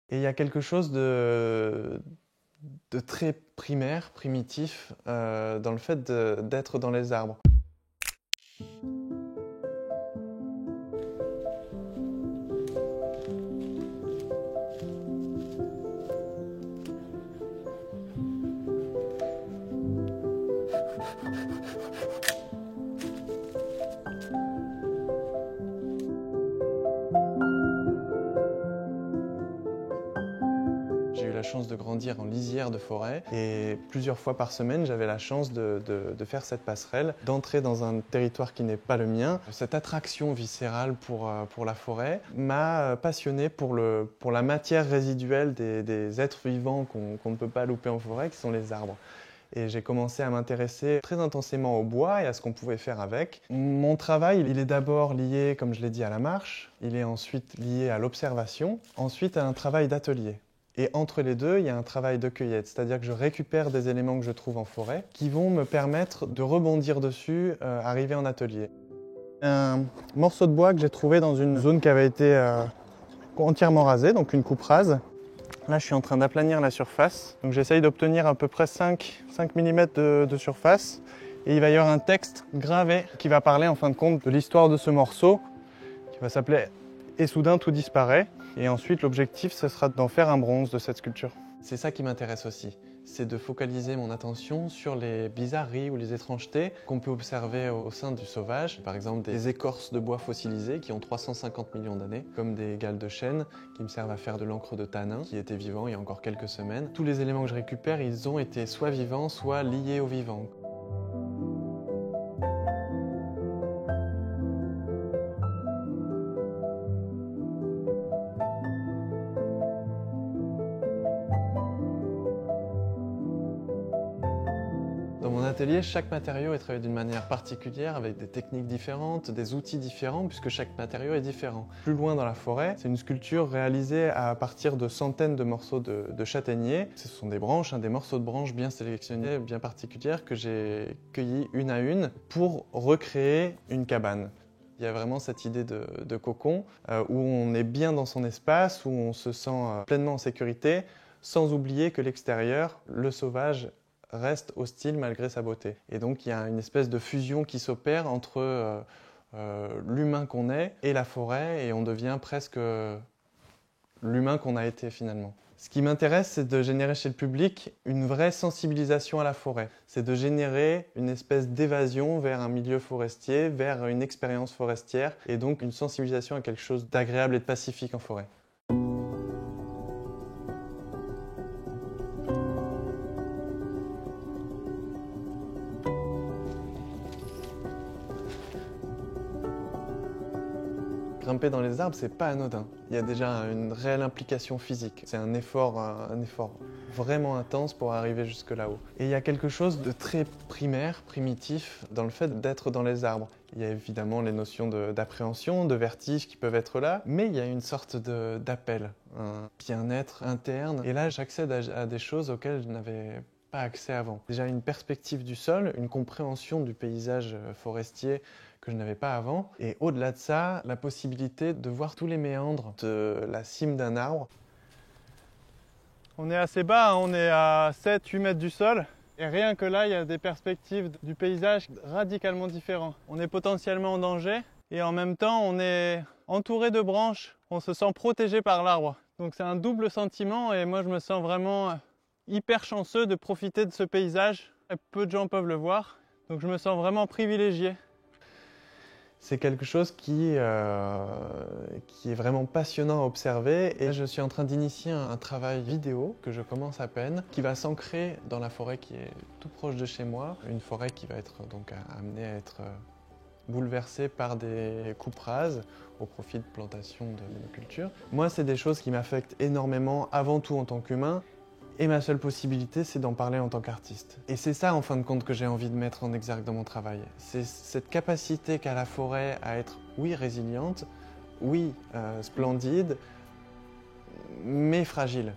Et il y a quelque chose de très primaire, primitif, dans le fait d'être dans les arbres. J'ai eu la chance de grandir en lisière de forêt et plusieurs fois par semaine, j'avais la chance de faire cette passerelle, d'entrer dans un territoire qui n'est pas le mien. Cette attraction viscérale pour la forêt m'a passionné pour la matière résiduelle des êtres vivants qu'on ne peut pas louper en forêt, qui sont les arbres. Et j'ai commencé à m'intéresser très intensément au bois et à ce qu'on pouvait faire avec. Mon travail, il est d'abord lié, comme je l'ai dit, à la marche, il est ensuite lié à l'observation, ensuite à un travail d'atelier. Et entre les deux, il y a un travail de cueillette, c'est-à-dire que je récupère des éléments que je trouve en forêt qui vont me permettre de rebondir dessus, arriver en atelier. Un morceau de bois que j'ai trouvé dans une zone qui avait été entièrement rasée, donc une coupe rase. Là, je suis en train d'aplanir la surface, donc j'essaye d'obtenir à peu près 5 mm de surface. Et il va y avoir un texte gravé qui va parler en fin de compte de l'histoire de ce morceau, qui va s'appeler « Et soudain tout disparaît ». Et ensuite, l'objectif, ce sera d'en faire un bronze de cette sculpture. C'est ça qui m'intéresse aussi, c'est de focaliser mon attention sur les bizarreries ou les étrangetés qu'on peut observer au sein du sauvage. Par exemple, des écorces de bois fossilisées qui ont 350 millions d'années, comme des galles de chêne qui me servent à faire de l'encre de tanin, qui était vivant il y a encore quelques semaines. Tous les éléments que je récupère, ils ont été soit vivants, soit liés au vivant. Dans mon atelier, chaque matériau est travaillé d'une manière particulière, avec des techniques différentes, des outils différents, puisque chaque matériau est différent. Plus loin dans la forêt, c'est une sculpture réalisée à partir de centaines de morceaux de châtaigniers. Ce sont des branches, des morceaux de branches bien sélectionnés, bien particulières, que j'ai cueillis une à une pour recréer une cabane. Il y a vraiment cette idée de cocon, où on est bien dans son espace, où on se sent pleinement en sécurité, sans oublier que l'extérieur, le sauvage, reste hostile malgré sa beauté. Et donc il y a une espèce de fusion qui s'opère entre l'humain qu'on est et la forêt, et on devient presque l'humain qu'on a été finalement. Ce qui m'intéresse, c'est de générer chez le public une vraie sensibilisation à la forêt. C'est de générer une espèce d'évasion vers un milieu forestier, vers une expérience forestière, et donc une sensibilisation à quelque chose d'agréable et de pacifique en forêt. Grimper dans les arbres, c'est pas anodin. Il y a déjà une réelle implication physique. C'est un effort vraiment intense pour arriver jusque là-haut. Et il y a quelque chose de très primaire, primitif, dans le fait d'être dans les arbres. Il y a évidemment les notions d'appréhension, de vertige qui peuvent être là, mais il y a une sorte d'appel, un bien-être interne. Et là, j'accède à des choses auxquelles je n'avais pas accès avant. Déjà une perspective du sol, une compréhension du paysage forestier que je n'avais pas avant. Et au-delà de ça, la possibilité de voir tous les méandres de la cime d'un arbre. On est assez bas, on est à 7-8 mètres du sol. Et rien que là, il y a des perspectives du paysage radicalement différentes. On est potentiellement en danger et en même temps, on est entouré de branches. On se sent protégé par l'arbre. Donc c'est un double sentiment et moi je me sens vraiment hyper chanceux de profiter de ce paysage. Peu de gens peuvent le voir, donc je me sens vraiment privilégié. C'est quelque chose qui est vraiment passionnant à observer, et je suis en train d'initier un travail vidéo que je commence à peine, qui va s'ancrer dans la forêt qui est tout proche de chez moi, une forêt qui va être donc amenée à être bouleversée par des coupes rases au profit de plantations de monoculture. Moi, c'est des choses qui m'affectent énormément, avant tout en tant qu'humain. Et ma seule possibilité, c'est d'en parler en tant qu'artiste. Et c'est ça, en fin de compte, que j'ai envie de mettre en exergue dans mon travail. C'est cette capacité qu'a la forêt à être, oui, résiliente, oui, splendide, mais fragile.